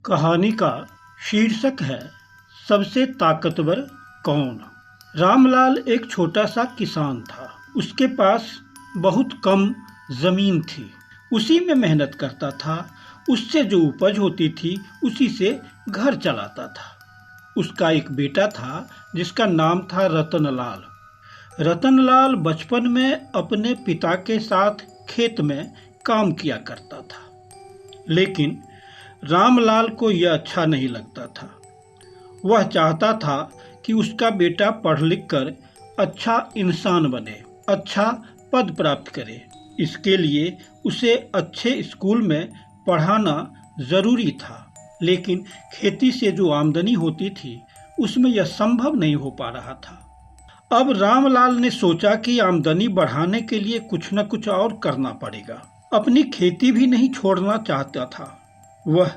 कहानी का शीर्षक है सबसे ताकतवर कौन। रामलाल एक छोटा सा किसान था। उसके पास बहुत कम जमीन थी। उसी में मेहनत करता था। उससे जो उपज होती थी उसी से घर चलाता था। उसका एक बेटा था जिसका नाम था रतनलाल। रतनलाल बचपन में अपने पिता के साथ खेत में काम किया करता था, लेकिन रामलाल को यह अच्छा नहीं लगता था। वह चाहता था कि उसका बेटा पढ़ लिख कर अच्छा इंसान बने, अच्छा पद प्राप्त करे। इसके लिए उसे अच्छे स्कूल में पढ़ाना जरूरी था, लेकिन खेती से जो आमदनी होती थी उसमें यह संभव नहीं हो पा रहा था। अब रामलाल ने सोचा कि आमदनी बढ़ाने के लिए कुछ न कुछ और करना पड़ेगा। अपनी खेती भी नहीं छोड़ना चाहता था। वह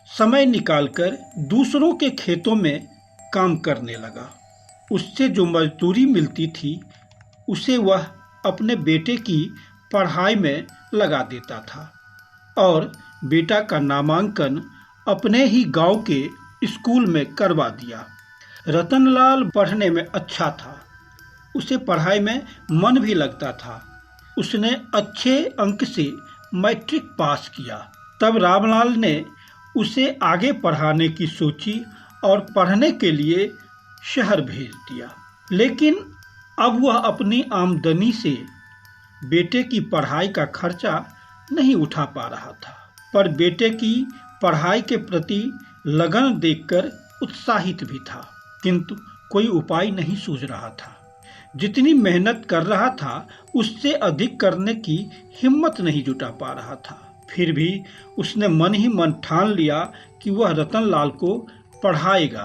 समय निकालकर दूसरों के खेतों में काम करने लगा। उससे जो मजदूरी मिलती थी उसे वह अपने बेटे की पढ़ाई में लगा देता था और बेटा का नामांकन अपने ही गांव के स्कूल में करवा दिया। रतनलाल पढ़ने में अच्छा था। उसे पढ़ाई में मन भी लगता था। उसने अच्छे अंक से मैट्रिक पास किया। तब रामलाल ने उसे आगे पढ़ाने की सोची और पढ़ने के लिए शहर भेज दिया। लेकिन अब वह अपनी आमदनी से बेटे की पढ़ाई का खर्चा नहीं उठा पा रहा था, पर बेटे की पढ़ाई के प्रति लगन देखकर उत्साहित भी था, किंतु कोई उपाय नहीं सूझ रहा था। जितनी मेहनत कर रहा था उससे अधिक करने की हिम्मत नहीं जुटा पा रहा था। फिर भी उसने मन ही मन ठान लिया कि वह रतनलाल को पढ़ाएगा,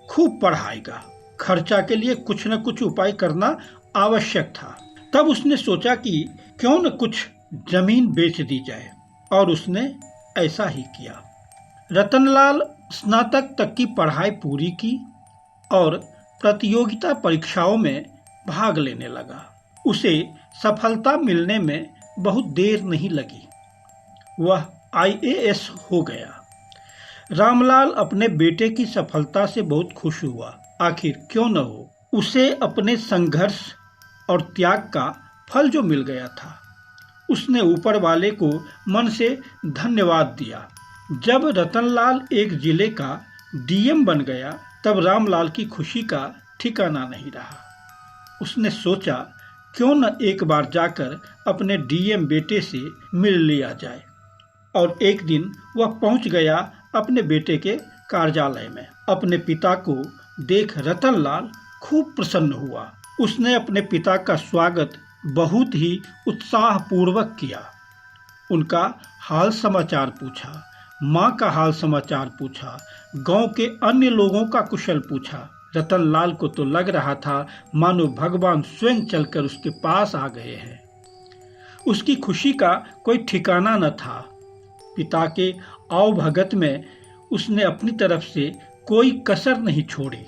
खूब पढ़ाएगा। खर्चा के लिए कुछ न कुछ उपाय करना आवश्यक था। तब उसने सोचा कि क्यों न कुछ जमीन बेच दी जाए, और उसने ऐसा ही किया। रतनलाल स्नातक तक की पढ़ाई पूरी की और प्रतियोगिता परीक्षाओं में भाग लेने लगा। उसे सफलता मिलने में बहुत देर नहीं लगी। वह IAS हो गया। रामलाल अपने बेटे की सफलता से बहुत खुश हुआ। आखिर क्यों न हो, उसे अपने संघर्ष और त्याग का फल जो मिल गया था। उसने ऊपर वाले को मन से धन्यवाद दिया। जब रतनलाल एक जिले का DM बन गया तब रामलाल की खुशी का ठिकाना नहीं रहा। उसने सोचा क्यों न एक बार जाकर अपने DM बेटे से मिल लिया जाए, और एक दिन वह पहुंच गया अपने बेटे के कार्यालय में। अपने पिता को देख रतनलाल खूब प्रसन्न हुआ। उसने अपने पिता का स्वागत बहुत ही उत्साहपूर्वक किया। उनका हाल समाचार पूछा, माँ का हाल समाचार पूछा, गांव के अन्य लोगों का कुशल पूछा। रतनलाल को तो लग रहा था मानो भगवान स्वयं चलकर उसके पास आ गए हैं। उसकी खुशी का कोई ठिकाना न था। पिता के आवभगत में उसने अपनी तरफ से कोई कसर नहीं छोड़ी।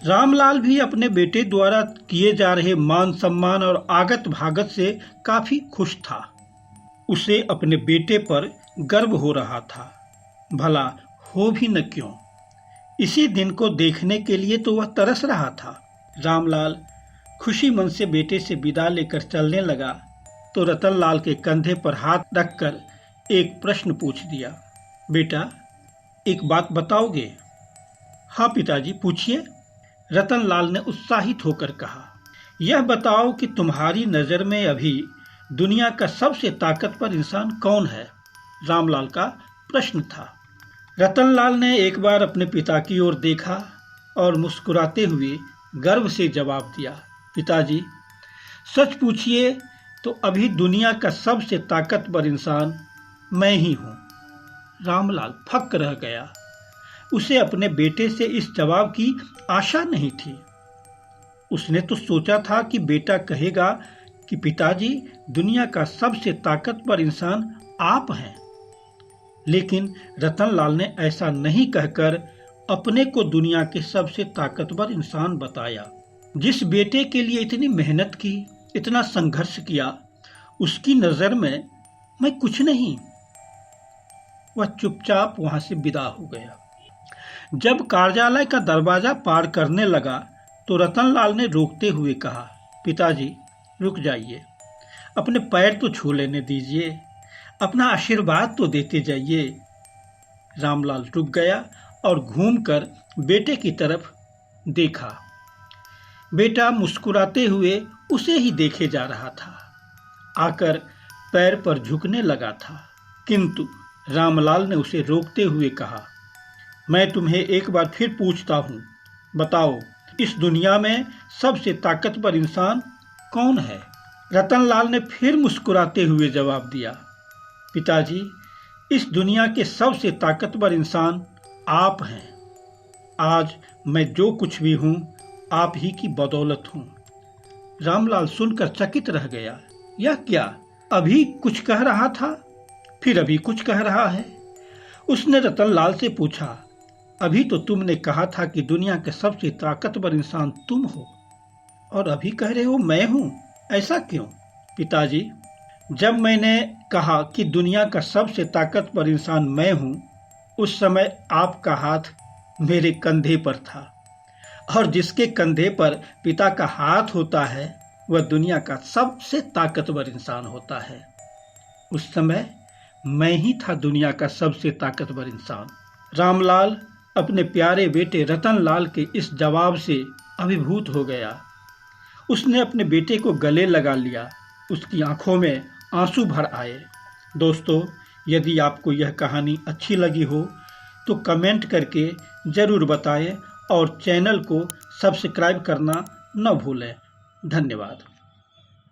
रामलाल भी अपने बेटे द्वारा किए जा रहे मान सम्मान और आगत भागत से काफी खुश था। उसे अपने बेटे पर गर्व हो रहा था। भला हो भी न क्यों, इसी दिन को देखने के लिए तो वह तरस रहा था। रामलाल खुशी मन से बेटे से विदा लेकर चलने लगा तो रतनलाल के कंधे पर हाथ रखकर एक प्रश्न पूछ दिया। बेटा, एक बात बताओगे? हाँ पिताजी, पूछिए, रतनलाल ने उत्साहित होकर कहा। यह बताओ कि तुम्हारी नजर में अभी दुनिया का सबसे ताकतवर इंसान कौन है? रामलाल का प्रश्न था। रतनलाल ने एक बार अपने पिता की ओर देखा और मुस्कुराते हुए गर्व से जवाब दिया, पिताजी, सच पूछिए तो अभी दुनिया का सबसे ताकतवर इंसान मैं ही हूँ। रामलाल फक्क रह गया। उसे अपने बेटे से इस जवाब की आशा नहीं थी। उसने तो सोचा था कि बेटा कहेगा कि पिताजी, दुनिया का सबसे ताकतवर इंसान आप हैं। लेकिन रतनलाल ने ऐसा नहीं कहकर अपने को दुनिया के सबसे ताकतवर इंसान बताया। जिस बेटे के लिए इतनी मेहनत की, इतना संघर्ष किया, उसकी नजर में मैं कुछ नहीं। वह चुपचाप वहां से विदा हो गया। जब कार्यालय का दरवाजा पार करने लगा तो रतनलाल ने रोकते हुए कहा, पिताजी रुक जाइए, अपने पैर तो छू लेने दीजिए, अपना आशीर्वाद तो देते जाइए। रामलाल रुक गया और घूमकर बेटे की तरफ देखा। बेटा मुस्कुराते हुए उसे ही देखे जा रहा था, आकर पैर पर झुकने लगा था, किंतु रामलाल ने उसे रोकते हुए कहा, मैं तुम्हें एक बार फिर पूछता हूँ, बताओ इस दुनिया में सबसे ताकतवर इंसान कौन है? रतनलाल ने फिर मुस्कुराते हुए जवाब दिया, पिताजी इस दुनिया के सबसे ताकतवर इंसान आप हैं। आज मैं जो कुछ भी हूँ आप ही की बदौलत हूँ। रामलाल सुनकर चकित रह गया। यह क्या, अभी कुछ कह रहा था, फिर अभी कुछ कह रहा है? उसने रतनलाल से पूछा, अभी तो तुमने कहा था कि दुनिया के सबसे ताकतवर इंसान तुम हो, और अभी कह रहे हो मैं हूँ, ऐसा क्यों? पिताजी, जब मैंने कहा कि दुनिया का सबसे ताकतवर इंसान मैं हूँ, उस समय आपका हाथ मेरे कंधे पर था, और जिसके कंधे पर पिता का हाथ होता है वह दुनिया का सबसे ताकतवर इंसान होता है। उस समय मैं ही था दुनिया का सबसे ताकतवर इंसान। रामलाल अपने प्यारे बेटे रतनलाल के इस जवाब से अभिभूत हो गया। उसने अपने बेटे को गले लगा लिया। उसकी आंखों में आंसू भर आए। दोस्तों, यदि आपको यह कहानी अच्छी लगी हो तो कमेंट करके ज़रूर बताएं और चैनल को सब्सक्राइब करना न भूलें। धन्यवाद।